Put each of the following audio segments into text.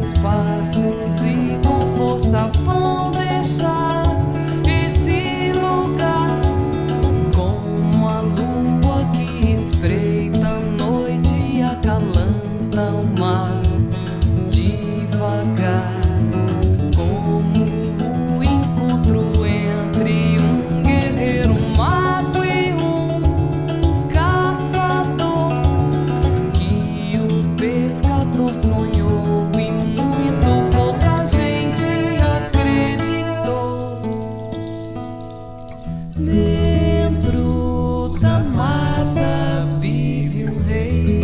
seus passos e com força vão deixar esse lugar, como a lua que espreita a noite e acalanta o mar devagar, como o encontro entre um guerreiro, um mago e um caçador, que o pescador sonhou e muito pouca gente acreditou. Dentro da mata vive um rei,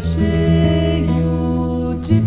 cheio de